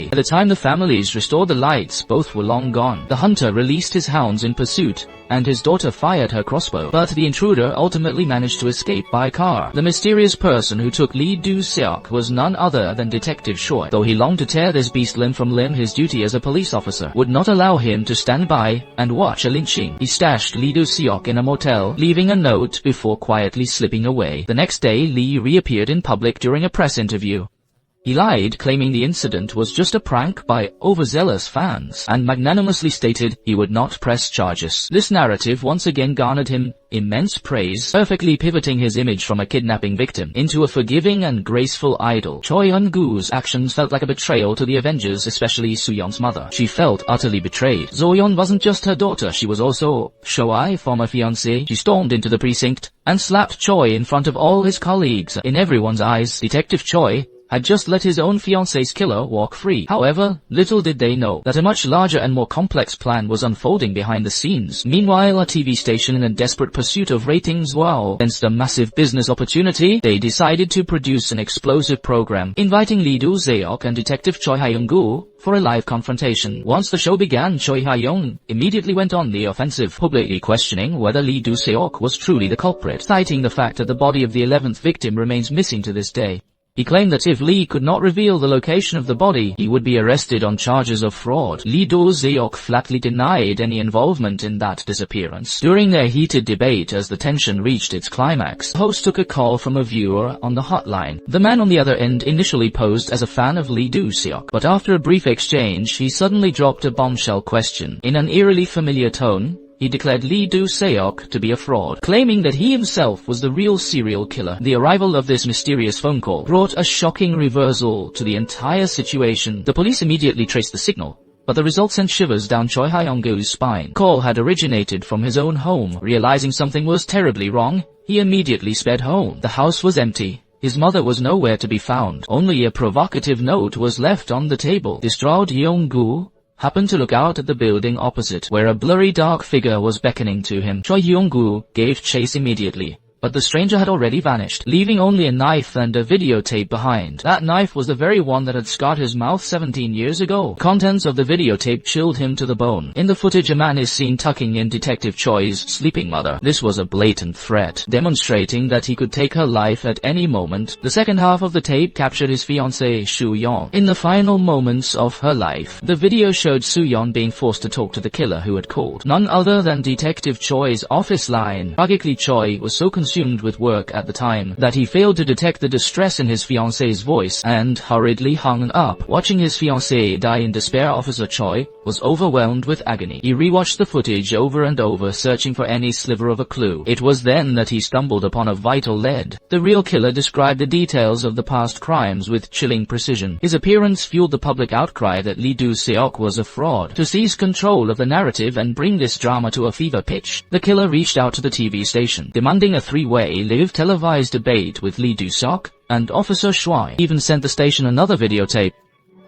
By the time the families restored the lights, both were long gone. The hunter released his hounds in pursuit, and his daughter fired her crossbow. But the intruder ultimately managed to escape by car. The mysterious person who took Lee Do-seok was none other than Detective Choi. Though he longed to tear this beast limb from limb, his duty as a police officer would not allow him to stand by and watch a lynching. He stashed Lee Do-seok in a motel, leaving a note before quietly slipping away. The next day, Lee reappeared in public during a press interview. He lied, claiming the incident was just a prank by overzealous fans, and magnanimously stated he would not press charges. This narrative once again garnered him immense praise, perfectly pivoting his image from a kidnapping victim into a forgiving and graceful idol. Choi Eun-goo's actions felt like a betrayal to the Avengers, especially Soo-yeon's mother. She felt utterly betrayed. Soo-yeon wasn't just her daughter, she was also Choi, former fiancé. She stormed into the precinct and slapped Choi in front of all his colleagues. In everyone's eyes, Detective Choi had just let his own fiancé's killer walk free. However, little did they know that a much larger and more complex plan was unfolding behind the scenes. Meanwhile, a TV station in a desperate pursuit of ratings against a massive business opportunity, they decided to produce an explosive program, inviting Lee Do-seok and Detective Choi Ha-young-gu for a live confrontation. Once the show began, Choi Ha-young immediately went on the offensive, publicly questioning whether Lee Do-seok was truly the culprit, citing the fact that the body of the 11th victim remains missing to this day. He claimed that if Lee could not reveal the location of the body, he would be arrested on charges of fraud. Lee Do-seok flatly denied any involvement in that disappearance. During their heated debate, as the tension reached its climax, the host took a call from a viewer on the hotline. The man on the other end initially posed as a fan of Lee Do-seok, but after a brief exchange, he suddenly dropped a bombshell question. In an eerily familiar tone, he declared Lee Do-seok to be a fraud, claiming that he himself was the real serial killer. The arrival of this mysterious phone call brought a shocking reversal to the entire situation. The police immediately traced the signal, but the result sent shivers down Choi Ha-young-gu's spine. The call had originated from his own home. Realizing something was terribly wrong, he immediately sped home. The house was empty. His mother was nowhere to be found. Only a provocative note was left on the table. Distraught Yeong-gu happened to look out at the building opposite, where a blurry dark figure was beckoning to him. Choi Yeong-gu gave chase immediately, but the stranger had already vanished, leaving only a knife and a videotape behind. That knife was the very one that had scarred his mouth 17 years ago. The contents of the videotape chilled him to the bone. In the footage, a man is seen tucking in Detective Choi's sleeping mother. This was a blatant threat, demonstrating that he could take her life at any moment. The second half of the tape captured his fiancée, Soo-yeon, in the final moments of her life. The video showed Soo-yeon being forced to talk to the killer who had called, none other than Detective Choi's office line. Tragically, Choi was so consumed with work at the time that he failed to detect the distress in his fiancée's voice and hurriedly hung up. Watching his fiancée die in despair, Officer Choi was overwhelmed with agony. He rewatched the footage over and over, searching for any sliver of a clue. It was then that he stumbled upon a vital lead. The real killer described the details of the past crimes with chilling precision. His appearance fueled the public outcry that Lee Do-seok was a fraud. To seize control of the narrative and bring this drama to a fever pitch, the killer reached out to the TV station, demanding a three-way live televised debate with Lee Do-seok and Officer Choi. He even sent the station another videotape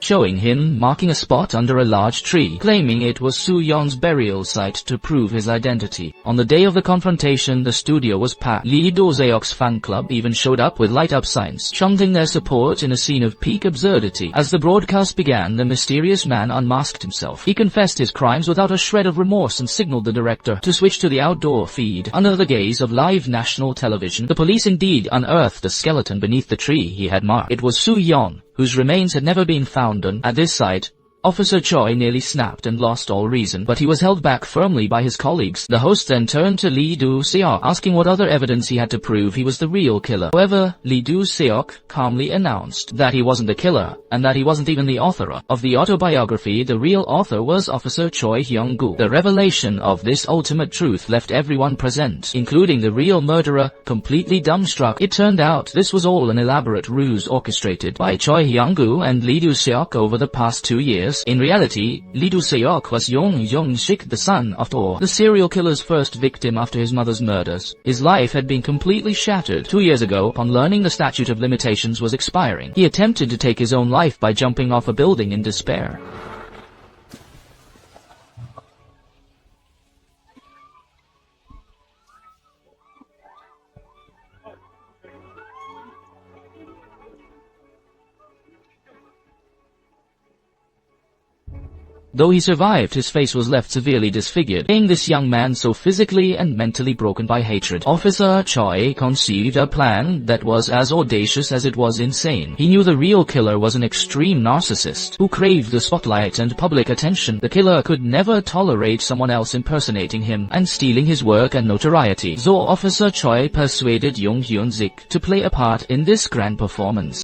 showing him marking a spot under a large tree, claiming it was Soo-yeon's burial site to prove his identity. On the day of the confrontation, the studio was packed. Lee Do-seok's fan club even showed up with light-up signs, chanting their support in a scene of peak absurdity. As the broadcast began, the mysterious man unmasked himself. He confessed his crimes without a shred of remorse and signaled the director to switch to the outdoor feed. Under the gaze of live national television, the police indeed unearthed a skeleton beneath the tree he had marked. It was Soo-yeon, whose remains had never been found, and at this sight, Officer Choi nearly snapped and lost all reason, but he was held back firmly by his colleagues. The host then turned to Lee Do-seok, asking what other evidence he had to prove he was the real killer. However, Lee Do-seok calmly announced that he wasn't the killer, and that he wasn't even the author of the autobiography. The real author was Officer Choi Hyung-gu. The revelation of this ultimate truth left everyone present, including the real murderer, completely dumbstruck. It turned out this was all an elaborate ruse orchestrated by Choi Hyung-gu and Lee Do-seok over the past 2 years. In reality, Lee Do-seok was Yunxi, the son of the serial killer's first victim after his mother's murders. His life had been completely shattered 2 years ago upon learning the statute of limitations was expiring. He attempted to take his own life by jumping off a building in despair. Though he survived, his face was left severely disfigured, making this young man so physically and mentally broken by hatred. Officer Choi conceived a plan that was as audacious as it was insane. He knew the real killer was an extreme narcissist who craved the spotlight and public attention. The killer could never tolerate someone else impersonating him and stealing his work and notoriety. So Officer Choi persuaded Yunxi to play a part in this grand performance.